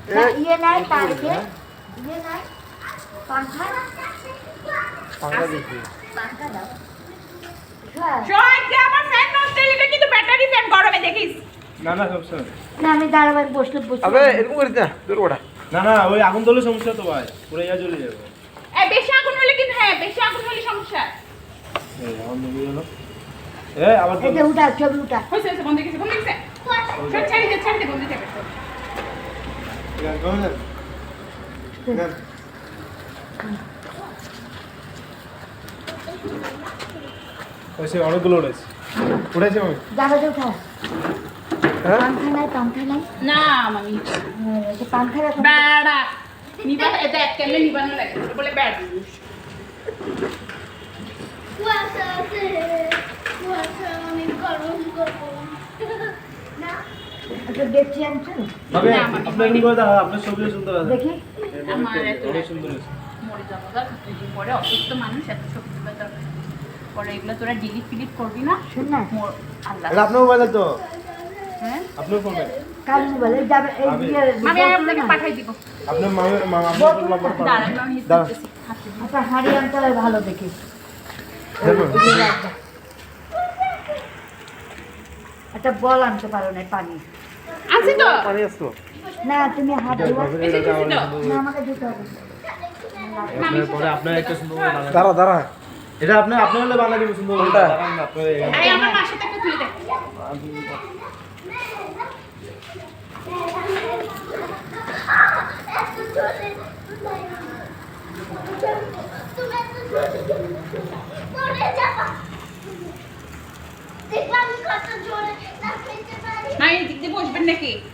ये नहीं तार के ये नहीं पंखा দেখি पंखा दाओ শোন যে আমার ফ্যান নষ্ট হয়ে গেছে কিন্তু ব্যাটারি ফ্যান গরমে দেখিস না না সমস্যা নেই। না আমি দাঁড়াবার বসলে বসে আবে এরকম করিস না দূর ওটা না না ওই আগুন ধরলে সমস্যা তো ভাই পুরো ইয়া জ্বলে যাবে। এই বেশি আগুন হলে কিন্তু হ্যাঁ বেশি আগুন হলে সমস্যা এই আমার নিবি হলো আবার এই যে উঠা ছবি উঠা হইছে হইছে বন্ধ গেছে সব ছাড়ি দে বন্ধ যাবে সব ওইসে অনেকগুলো উঠেছে উঠেছে আমি জায়গাটা উঠা पंखा नहीं না মামি ये पंखा रखो বেড়া নিবা এটা এক কেমনে নিবানো লাগে বলে বেড়া अच्छा देखिए हम चल ভাবে না, আমি আপনি এমনি করে দাও আপনার ছবিও সুন্দর আছে देखिए আমার এত অনেক সুন্দর আছে মরে যাবো গা দুদিন পরে অসুস্থ মানুষ এত শক্তি দরকার পরে এগুলো তোরা ডিলিট ফিলিট করবি না सुन ना মোর আল্লাহ এটা আপনার মোবাইল তো হ্যাঁ আপনার ফোন काल बोले जब ये আমি আপনাকে পাঠাই দিব আপনার আপনার নম্বর দাঁড়া আমি দাঁড়া। अच्छा हाड़ी अंतर ভালো দেখি একটা বল আনতে পারো না পানি আনছি তো পানি আসতো না তুমি হাত ধোয়া এসে দিছি তো না আমাকে দিতে হবে পরে আপনার একটা সুন্দর করে বানাবেন। দাঁড়া দাঁড়া এটা আপনি হলে বানাই দিব সুন্দর করে কোনটা? দাঁড়ান না, আপনার এই- আরে আমার মার সাথে একটা তুলে দেখ দেখলাম কত জোরে না খেতে পারি না এই দিক দিয়ে বসবেন নাকি